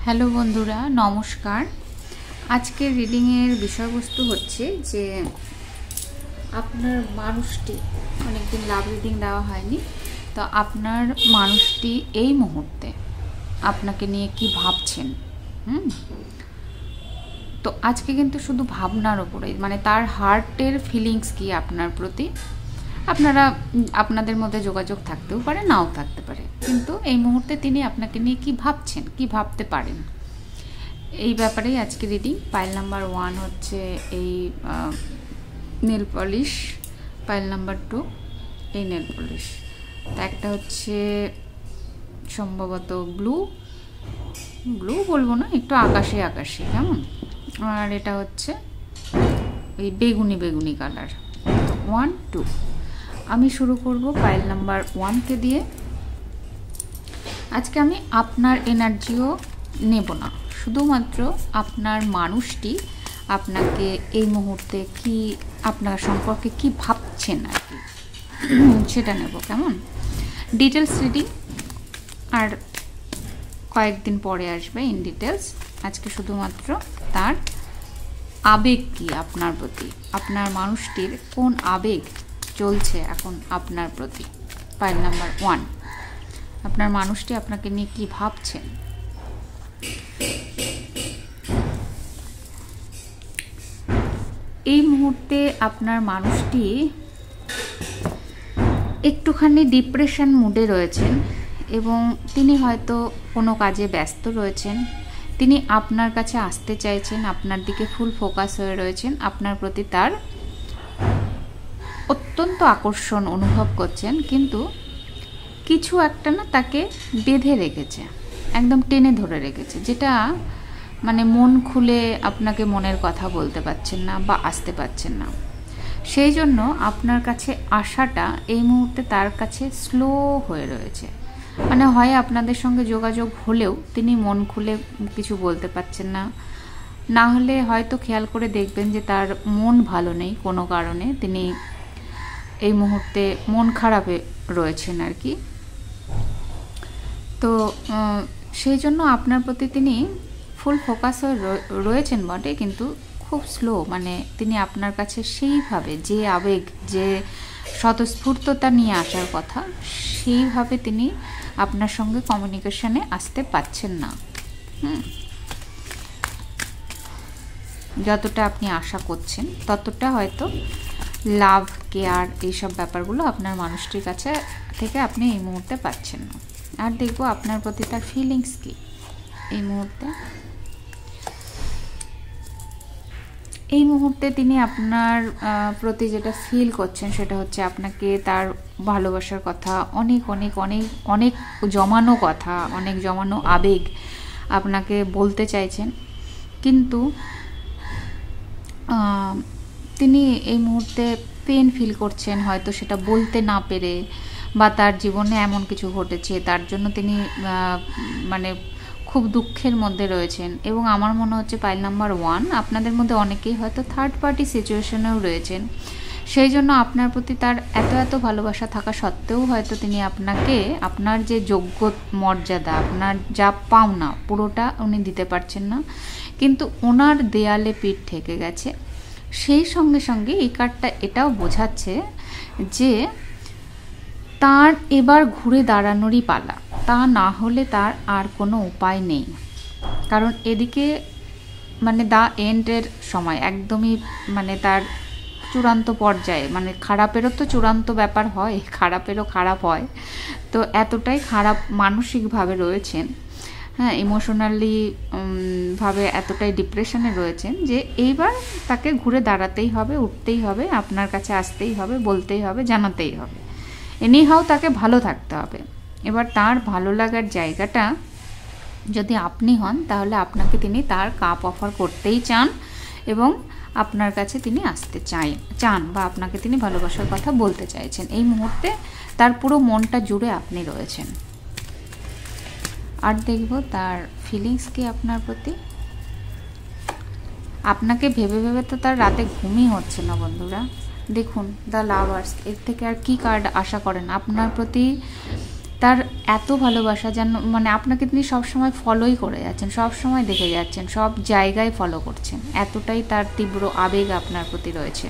Hello বন্ধুরা, নমস্কার। আজকের রিডিংয়ের বিষয়বস্তু হচ্ছে যে আপনার মানুষটি, অনেকদিন লাভ রিডিং দেওয়া হয়নি, তো আপনার মানুষটি এই মুহূর্তে আপনাকে নিয়ে কি ভাবছেন। তো আজকে কিন্তু শুধু ভাবনার ওপরে, মানে তার হার্টের ফিলিংস কি আপনার প্রতি। আপনাদের মধ্যে যোগাযোগ থাকতেও পারে, নাও থাকতে পারে, কিন্তু এই মুহূর্তে তিনি আপনাকে নিয়ে কি ভাবছেন, কি ভাবতে পারেন, এই ব্যাপারেই আজকে রিডিং। পাইল নাম্বার 1 হচ্ছে এই নেল পলিশ, পাইল নাম্বার 2 এই নেল পলিশ, তা একটা হচ্ছে সম্ভবত ব্লু বলবো না, একটু আকাশি কেমন, আর এটা হচ্ছে এই বেগুনি কালার। 1 2 আমি শুরু করব পাইল নাম্বার 1কে দিয়ে। আজকে আমি আপনার এনার্জিও নেব না, শুধুমাত্র আপনার মানুষটি আপনাকে এই মুহূর্তে কি, আপনার সম্পর্কে কি ভাবছেন আর কি, সেটা নেব। কেমন ডিটেলস রিডিং আর কয়েকদিন পরে আসবে ইন ডিটেলস। আজকে শুধুমাত্র তার আবেগ কি আপনার প্রতি, আপনার মানুষটির কোন আবেগ চলছে এখন আপনার প্রতি। পাইল নাম্বার 1, আপনার মানুষটি আপনাকে নিয়ে কি ভাবছেন। এই মুহূর্তে আপনার মানুষটি একটুখানি ডিপ্রেশন মুডে রয়েছেন এবং তিনি হয়তো কোনো কাজে ব্যস্ত রয়েছেন। তিনি আপনার কাছে আসতে চাইছেন, আপনার দিকে ফুল ফোকাস হয়ে রয়েছেন, আপনার প্রতি তার অত্যন্ত আকর্ষণ অনুভব করছেন, কিন্তু কিছু একটা না তাকে বেঁধে রেখেছে, একদম টেনে ধরে রেখেছে, যেটা মানে মন খুলে আপনাকে মনের কথা বলতে পারছেন না বা আসতে পারছেন না। সেই জন্য আপনার কাছে আসাটা এই মুহূর্তে তার কাছে স্লো হয়ে রয়েছে। মানে হয় আপনাদের সঙ্গে যোগাযোগ হলেও তিনি মন খুলে কিছু বলতে পারছেন না, না হলে হয়তো খেয়াল করে দেখবেন যে তার মন ভালো নেই কোনো কারণে, তিনি এই মুহূর্তে মন খারাপে রয়েছেন আর কি। তো সেই জন্য আপনার প্রতি তিনি ফুল ফোকাস হয়ে রয়েছেন বটে, কিন্তু খুব স্লো, মানে তিনি আপনার কাছে সেইভাবে যে আবেগ, যে স্বতঃস্ফূর্ততা নিয়ে আসার কথা, সেইভাবে তিনি আপনার সঙ্গে কমিউনিকেশনে আসতে পারছেন না। যতটা আপনি আশা করছেন ততটা হয়তো লাভ, কেয়ার, এইসব ব্যাপারগুলো আপনার মানুষটির কাছে থেকে আপনি এই মুহূর্তে পাচ্ছেন না। আর দেখবো আপনার প্রতি তার ফিলিংস কি এই মুহূর্তে। এই মুহূর্তে তিনি আপনার প্রতি যেটা ফিল করছেন সেটা হচ্ছে আপনাকে তার ভালোবাসার কথা, অনেক অনেক অনেক অনেক জমানো কথা, অনেক জমানো আবেগ আপনাকে বলতে চাইছেন, কিন্তু তিনি এই মুহূর্তে পেন ফিল করছেন, হয়তো সেটা বলতে না পেরে, বা তার জীবনে এমন কিছু ঘটেছে তার জন্য তিনি মানে খুব দুঃখের মধ্যে রয়েছেন। এবং আমার মনে হচ্ছে পাইল নাম্বার 1 আপনাদের মধ্যে অনেকেই হয়তো থার্ড পার্টি সিচুয়েশনেও রয়েছেন। সেই জন্য আপনার প্রতি তার এত ভালোবাসা থাকা সত্ত্বেও হয়তো তিনি আপনাকে, আপনার যে যোগ্য মর্যাদা, আপনার যা পাওনা, পুরোটা উনি দিতে পারছেন না, কিন্তু ওনার দেয়ালে পিঠ ঠেকে গেছে। সেই সঙ্গে সঙ্গে এই কার্ডটা এটাও বোঝাচ্ছে যে তার এবার ঘুরে দাঁড়ানোরই পালা, তা না হলে তার আর কোনো উপায় নেই। কারণ এদিকে মানে দ্য এন্ডের সময়, একদমই মানে তার চূড়ান্ত পর্যায়ে, মানে খারাপেরও তো চূড়ান্ত ব্যাপার হয়, খারাপেরও খারাপ হয়, তো এতটাই খারাপ মানসিকভাবে রয়েছেন, হ্যাঁ, ইমোশনালি ভাবে এতটাই ডিপ্রেশনে রয়েছেন যে এইবার তাকে ঘুরে দাঁড়াতেই হবে, উঠতেই হবে, আপনার কাছে আসতেই হবে, বলতেই হবে, জানাতেই হবে, এনিহাও তাকে ভালো থাকতে হবে। এবার তার ভালো লাগার জায়গাটা যদি আপনি হন, তাহলে আপনাকে তিনি তার কাপ অফার করতেই চান এবং আপনার কাছে তিনি আসতে চান বা আপনাকে তিনি ভালোবাসার কথা বলতে চাইছেন। এই মুহূর্তে তার পুরো মনটা জুড়ে আপনি রয়েছেন। আর দেখব তার ফিলিংস কি আপনার প্রতি। আপনাকে ভেবে তো তার রাতে ঘুমই হচ্ছে না বন্ধুরা। দেখুন দ্য লাভার্স, এর থেকে আর কি কার্ড আশা করেন। আপনার প্রতি তার এত ভালোবাসা যেন মানে আপনাকে তিনি সবসময় ফলোই করে যাচ্ছেন, সব সময় দেখে যাচ্ছেন, সব জায়গায় ফলো করছেন, এতটাই তার তীব্র আবেগ আপনার প্রতি রয়েছে।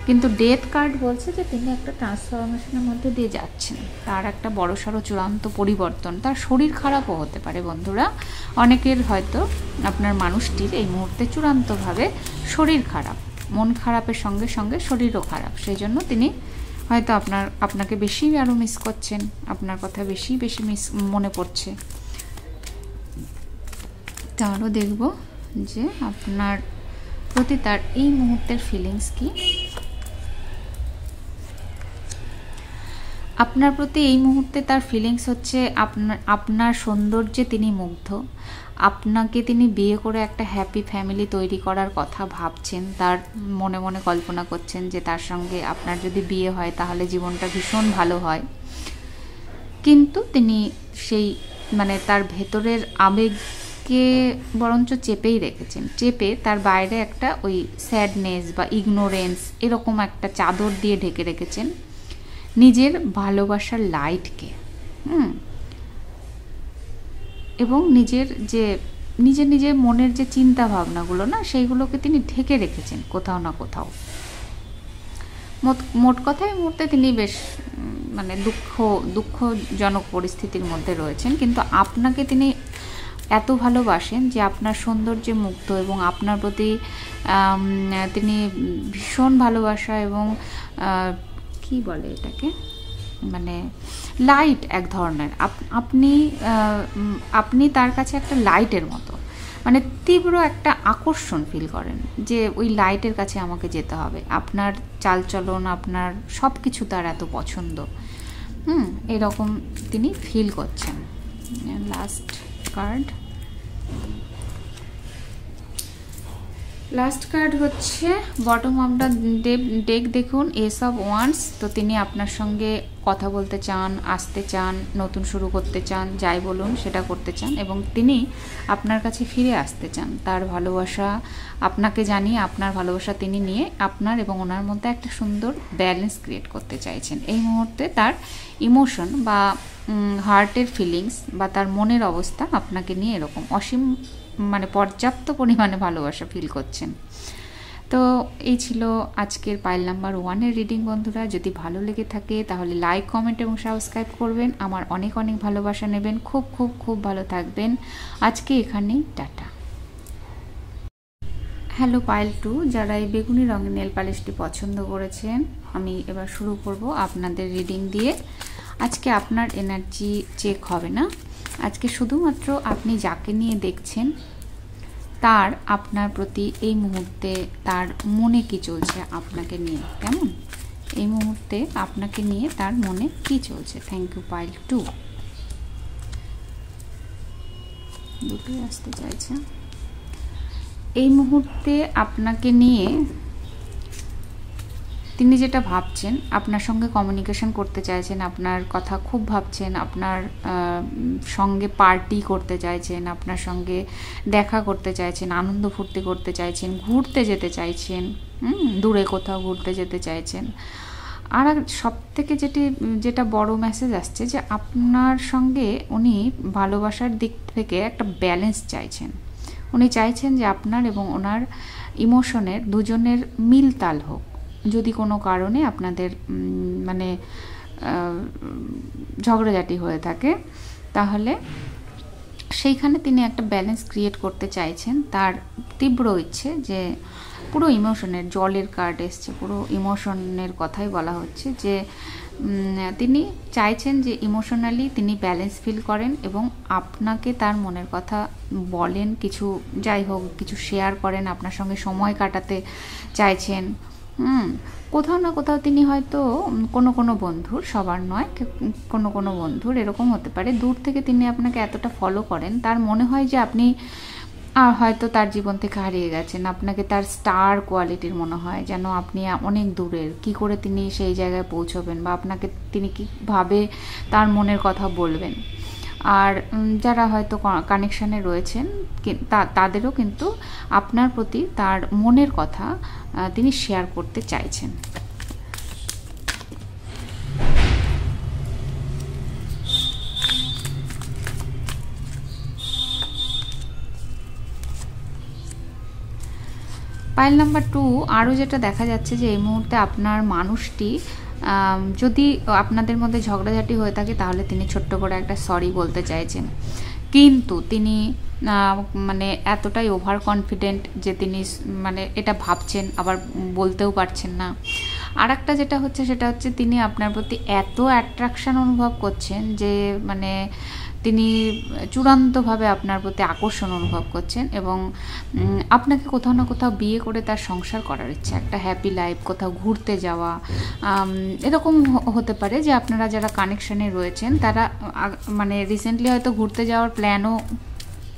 কিন্তু ডেথ কার্ড বলছে যে তিনি একটা ট্রান্সফরমেশনের মধ্যে দিয়ে যাচ্ছেন, তার একটা বড়সড় চূড়ান্ত পরিবর্তন, তার শরীর খারাপও হতে পারে বন্ধুরা। অনেকের হয়তো আপনার মানুষটির এই মুহূর্তে চূড়ান্তভাবে শরীর খারাপ, মন খারাপের সঙ্গে সঙ্গে শরীরও খারাপ, সেই জন্য তিনি হয়তো আপনাকে বেশি আরও মিস করছেন, আপনার কথা বেশি মিস মনে পড়ছে। তারও দেখব যে আপনার প্রতি তার এই মুহূর্তের ফিলিংস কি। আপনার প্রতি এই মুহূর্তে তার ফিলিংস হচ্ছে আপনার সৌন্দর্যে তিনি মুগ্ধ, আপনাকে তিনি বিয়ে করে একটা হ্যাপি ফ্যামিলি তৈরি করার কথা ভাবছেন, তার মনে মনে কল্পনা করছেন যে তার সঙ্গে আপনার যদি বিয়ে হয় তাহলে জীবনটা ভীষণ ভালো হয়। কিন্তু তিনি সেই মানে তার ভেতরের আবেগকে বরঞ্চ চেপেই রেখেছেন, চেপে তার বাইরে একটা ওই স্যাডনেস বা ইগনোরেন্স এরকম একটা চাদর দিয়ে ঢেকে রেখেছেন নিজের ভালোবাসার লাইটকে। এবং নিজের মনের যে চিন্তা ভাবনাগুলো না, সেইগুলোকে তিনি ঢেকে রেখেছেন কোথাও না কোথাও। মোট কথায় এই মুহূর্তে তিনি বেশ মানে দুঃখজনক পরিস্থিতির মধ্যে রয়েছেন, কিন্তু আপনাকে তিনি এত ভালোবাসেন যে আপনার সৌন্দর্যে মুগ্ধ, এবং আপনার প্রতি তিনি ভীষণ ভালোবাসা এবং কি বলে এটাকে, মানে লাইট এক ধরনের। আপনি তার কাছে একটা লাইটের মতো, মানে তীব্র একটা আকর্ষণ ফিল করেন যে ওই লাইটের কাছে আমাকে যেতে হবে। আপনার চালচলন, আপনার সব কিছু তার এত পছন্দ, এরকম তিনি ফিল করছেন। লাস্ট কার্ড হচ্ছে বটম অফ দ্য ডেক, দেখুন এস অফ ওয়ান্স। তো তিনি আপনার সঙ্গে কথা বলতে চান, আসতে চান, নতুন শুরু করতে চান, যাই বলুন সেটা করতে চান, এবং তিনি আপনার কাছে ফিরে আসতে চান। তার ভালোবাসা আপনাকে জানিয়ে, আপনার ভালোবাসা তিনি নিয়ে আপনার এবং ওনার মধ্যে একটা সুন্দর ব্যালেন্স ক্রিয়েট করতে চাইছেন। এই মুহূর্তে তার ইমোশন বা হার্টের ফিলিংস বা তার মনের অবস্থা আপনাকে নিয়ে এরকম অসীম মানে পর্যাপ্ত পরিমাণে ভালোবাসা ফিল করছেন। তো এই ছিল আজকের পাইল নাম্বার 1-এর রিডিং বন্ধুরা। যদি ভালো লেগে থাকে তাহলে লাইক, কমেন্ট এবং সাবস্ক্রাইব করবেন। আমার অনেক ভালোবাসা নেবেন। খুব খুব খুব ভালো থাকবেন। আজকে এখানেই টাটা। হ্যালো পাইল 2, যারা এই বেগুনি রঙের নেল পালিশটি পছন্দ করেছেন, আমি এবার শুরু করব আপনাদের রিডিং দিয়ে। আজকে আপনার এনার্জি চেক হবে না, আজকে শুধুমাত্র আপনি যাকে নিয়ে দেখছেন তার আপনার প্রতি এই মুহূর্তে তার মনে কি চলছে আপনাকে নিয়ে, কেমন এই মুহূর্তে আপনাকে নিয়ে তার মনে কি চলছে। থ্যাংক ইউ পাইল 2। দুটোই আসতে চাইছে। এই মুহূর্তে আপনাকে নিয়ে তিনি যেটা ভাবছেন, আপনার সঙ্গে কমিউনিকেশন করতে চাইছেন, আপনার কথা খুব ভাবছেন, আপনার সঙ্গে পার্টি করতে চাইছেন, আপনার সঙ্গে দেখা করতে চাইছেন, আনন্দ ফুর্তি করতে চাইছেন, ঘুরতে যেতে চাইছেন, দূরে কোথাও ঘুরতে যেতে চাইছেন। আর সবথেকে যেটা বড় মেসেজ আসছে যে আপনার সঙ্গে উনি ভালোবাসার দিক থেকে একটা ব্যালেন্স চাইছেন। উনি চাইছেন যে আপনার এবং ওনার ইমোশনের দুজনের মিলতাল হোক। যদি কোনো কারণে আপনাদের মানে ঝগড়াঝাটি হয়ে থাকে তাহলে সেইখানে তিনি একটা ব্যালেন্স ক্রিয়েট করতে চাইছেন। তার তীব্র ইচ্ছে যে পুরো ইমোশনের, জলের কার্ড এসছে, পুরো ইমোশনের কথাই বলা হচ্ছে যে তিনি চাইছেন যে ইমোশনালি তিনি ব্যালেন্স ফিল করেন এবং আপনাকে তার মনের কথা বলেন, কিছু যাই হোক কিছু শেয়ার করেন, আপনার সঙ্গে সময় কাটাতে চাইছেন। কোথাও না কোথাও তিনি হয়তো কোনো বন্ধুর, সবার নয়, কোনো বন্ধুর এরকম হতে পারে, দূর থেকে তিনি আপনাকে এতটা ফলো করেন, তার মনে হয় যে আপনি হয়তো তার জীবন থেকে হারিয়ে গেছেন। আপনাকে তার স্টার কোয়ালিটির মনে হয়, যেন আপনি অনেক দূরের। কি করে তিনি সেই জায়গায় পৌঁছবেন বা আপনাকে তিনি কীভাবে তার মনের কথা বলবেন। আর যারা হয়তো কানেকশানে রয়েছেন তাদেরও কিন্তু আপনার প্রতি তার মনের কথা তিনি শেয়ার করতে চাইছেন। পাইল নাম্বার 2 আরও যেটা দেখা যাচ্ছে যে এই মুহূর্তে আপনার মানুষটি যদি আপনাদের মধ্যে ঝগড়াঝাটি হয়ে থাকে তাহলে তিনি ছোট্ট করে একটা সরি বলতে চাইছেন, কিন্তু তিনি মানে এতটাই ওভার কনফিডেন্ট যে তিনি মানে এটা ভাবছেন আবার বলতেও পারছেন না। আর একটা যেটা হচ্ছে সেটা হচ্ছে তিনি আপনার প্রতি এত অ্যাট্রাকশান অনুভব করছেন যে মানে তিনি চূড়ান্তভাবে আপনার প্রতি আকর্ষণ অনুভব করছেন এবং আপনাকে কোথাও না কোথাও বিয়ে করে তার সংসার করার ইচ্ছা, একটা হ্যাপি লাইফ, কোথাও ঘুরতে যাওয়া, এরকম হতে পারে যে আপনারা যারা কানেকশানে রয়েছেন তারা মানে রিসেন্টলি হয়তো ঘুরতে যাওয়ার প্ল্যানও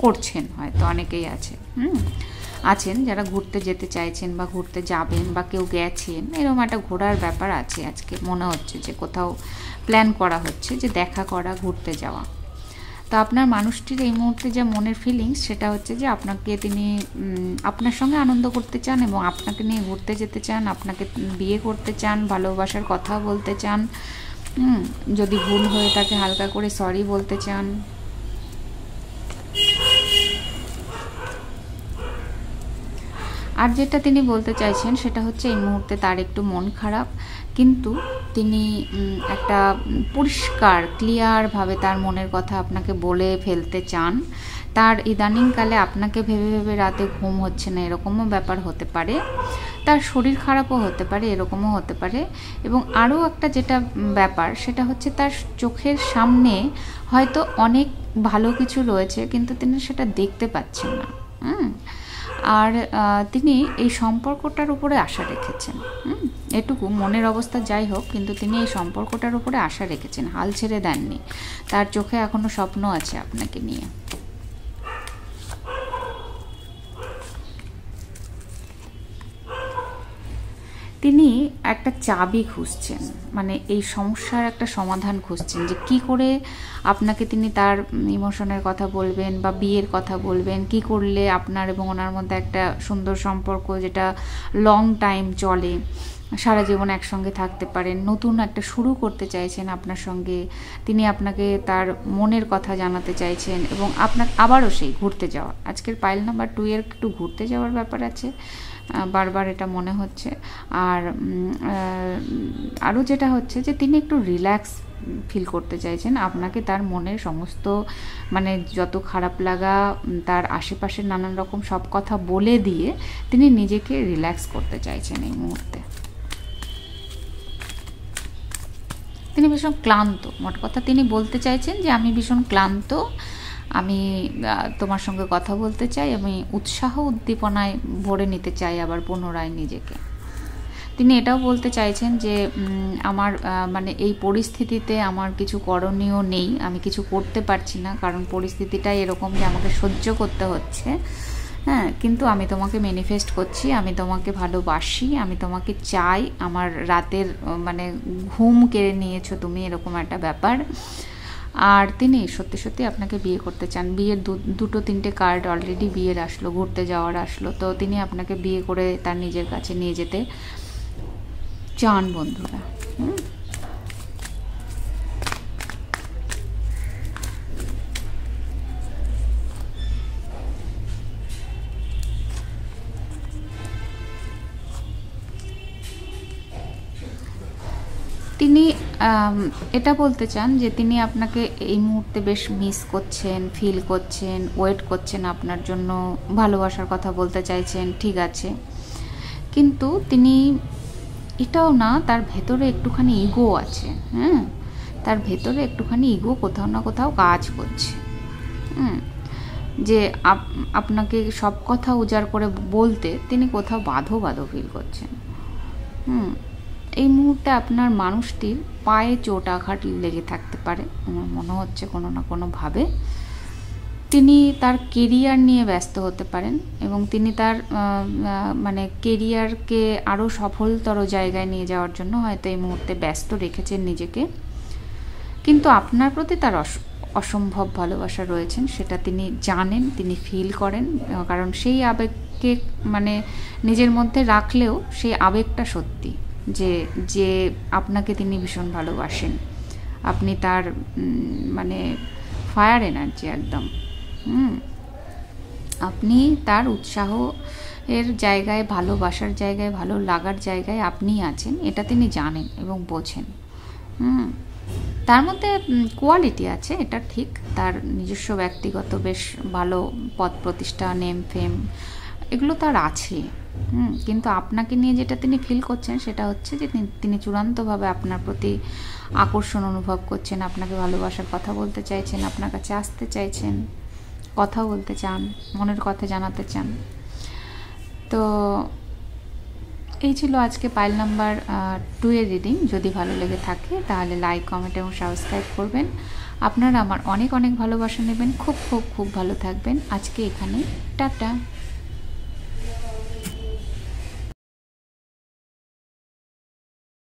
করছেন, হয়তো অনেকেই আছেন যারা ঘুরতে যেতে চাইছেন বা ঘুরতে যাবেন বা কেউ গেছেন, এরকম একটা ঘোরার ব্যাপার আছে। আজকে মনে হচ্ছে যে কোথাও প্ল্যান করা হচ্ছে যে দেখা করা, ঘুরতে যাওয়া। তো আপনার মানুষটির এই মুহূর্তে যে মনের ফিলিংস সেটা হচ্ছে যে আপনাকে তিনি আপনার সঙ্গে আনন্দ করতে চান এবং আপনাকে নিয়ে ঘুরতে যেতে চান, আপনাকে বিয়ে করতে চান, ভালোবাসার কথা বলতে চান, যদি ভুল হয়ে থাকে হালকা করে সরি বলতে চান। আর যেটা তিনি বলতে চাইছেন সেটা হচ্ছে এই মুহূর্তে তার একটু মন খারাপ, কিন্তু তিনি একটা পরিষ্কার ক্লিয়ারভাবে তার মনের কথা আপনাকে বলে ফেলতে চান। তার ইদানিংকালে আপনাকে ভেবে ভেবে রাতে ঘুম হচ্ছে না, এরকমও ব্যাপার হতে পারে। তার শরীর খারাপও হতে পারে, এরকমও হতে পারে। এবং আরও একটা যেটা ব্যাপার সেটা হচ্ছে তার চোখের সামনে হয়তো অনেক ভালো কিছু রয়েছে কিন্তু তিনি সেটা দেখতে পাচ্ছেন না। আর তিনি এই সম্পর্কটার উপরে আশা রেখেছেন, এটুকু মনের অবস্থা যাই হোক, কিন্তু তিনি এই সম্পর্কটার উপরে আশা রেখেছেন, হাল ছেড়ে দেননি। তার চোখে এখনো স্বপ্ন আছে আপনাকে নিয়ে। তিনি একটা চাবি খুঁজছেন, মানে এই সমস্যার একটা সমাধান খুঁজছেন যে কি করে আপনাকে তিনি তার ইমোশনের কথা বলবেন বা বিয়ের কথা বলবেন, কি করলে আপনার এবং ওনার মধ্যে একটা সুন্দর সম্পর্ক যেটা লং টাইম চলে, সারা জীবন একসঙ্গে থাকতে পারেন, নতুন একটা শুরু করতে চাইছেন আপনার সঙ্গে। তিনি আপনাকে তার মনের কথা জানাতে চাইছেন এবং আপনার আবারও সেই ঘুরতে যাওয়া, আজকের পাইল নাম্বার 2 এর একটু ঘুরতে যাওয়ার ব্যাপার আছে, বারবার এটা মনে হচ্ছে। আর আরও যেটা হচ্ছে যে তিনি একটু রিল্যাক্স ফিল করতে চাইছেন, আপনাকে তার মনের সমস্ত মানে যত খারাপ লাগা, তার আশেপাশের নানান রকম সব কথা বলে দিয়ে তিনি নিজেকে রিল্যাক্স করতে চাইছেন এই মুহূর্তে। তিনি ভীষণ ক্লান্ত, মোট কথা তিনি বলতে চাইছেন যে আমি ভীষণ ক্লান্ত, আমি তোমার সঙ্গে কথা বলতে চাই, আমি উৎসাহ উদ্দীপনায় ভরে নিতে চাই আবার পুনরায় নিজেকে। তিনি এটাও বলতে চাইছেন যে আমার মানে এই পরিস্থিতিতে আমার কিছু করণীয় নেই, আমি কিছু করতে পারছি না, কারণ পরিস্থিতিটাই এরকম যে আমাকে সহ্য করতে হচ্ছে। কিন্তু আমি তোমাকে ম্যানিফেস্ট করছি, আমি তোমাকে ভালোবাসি, আমি তোমাকে চাই, আমার রাতের মানে ঘুম কেড়ে নিয়েছো তুমি, এরকম একটা ব্যাপার। আর তিনি সত্যি সত্যি আপনাকে বিয়ে করতে চান। বিয়ের দুটো তিনটে কার্ড অলরেডি বিয়ের আসলো, ঘুরতে যাওয়ার আসলো, তো তিনি আপনাকে বিয়ে করে তার নিজের কাছে নিয়ে যেতে চান বন্ধুরা। তিনি এটা বলতে চান যে তিনি আপনাকে এই মুহূর্তে বেশ মিস করছেন, ফিল করছেন, ওয়েট করছেন আপনার জন্য, ভালোবাসার কথা বলতে চাইছেন, ঠিক আছে, কিন্তু তিনি এটাও না, তার ভেতরে একটুখানি ইগো আছে, তার ভেতরে একটুখানি ইগো কোথাও না কোথাও কাজ করছে, যে আপনাকে সব কথা উজাড় করে বলতে তিনি কোথাও বাধো ফিল করছেন। এই মুহূর্তে আপনার মানুষটির পায়ে চোট আঘাত লেগে থাকতে পারে, আমার মনে হচ্ছে কোনো না কোনোভাবে। তিনি তার কেরিয়ার নিয়ে ব্যস্ত হতে পারেন এবং তিনি তার মানে কেরিয়ারকে আরও সফলতর জায়গায় নিয়ে যাওয়ার জন্য হয়তো এই মুহূর্তে ব্যস্ত রেখেছেন নিজেকে, কিন্তু আপনার প্রতি তার অসম্ভব ভালোবাসা রয়েছেন, সেটা তিনি জানেন, তিনি ফিল করেন, কারণ সেই আবেগকে মানে নিজের মধ্যে রাখলেও সেই আবেগটা সত্যি যে আপনাকে তিনি ভীষণ ভালোবাসেন, আপনি তার মানে ফায়ার এনার্জি একদম, আপনি তার উৎসাহ এর জায়গায়, ভালোবাসার জায়গায়, ভালো লাগার জায়গায় আপনিই আছেন, এটা তিনি জানেন এবং বোঝেন। তার মধ্যে কোয়ালিটি আছে, এটা ঠিক। তার নিজস্ব ব্যক্তিগত বেশ ভালো পদ প্রতিষ্ঠা, নেম ফেম, এগুলো তার আছে। কিন্তু আপনাকে নিয়ে যেটা তিনি ফিল করছেন সেটা হচ্ছে যে তিনি চূড়ান্তভাবে আপনার প্রতি আকর্ষণ অনুভব করছেন, আপনাকে ভালোবাসার কথা বলতে চাইছেন, আপনার কাছে আসতে চাইছেন, কথা বলতে চান, মনের কথা জানাতে চান। তো এই ছিল আজকে পাইল নাম্বার 2 এর রিডিং। যদি ভালো লেগে থাকে তাহলে লাইক, কমেন্ট এবং সাবস্ক্রাইব করবেন। আপনারা আমার অনেক অনেক ভালোবাসা নেবেন। খুব খুব খুব ভালো থাকবেন। আজকে এখানেই টাটা।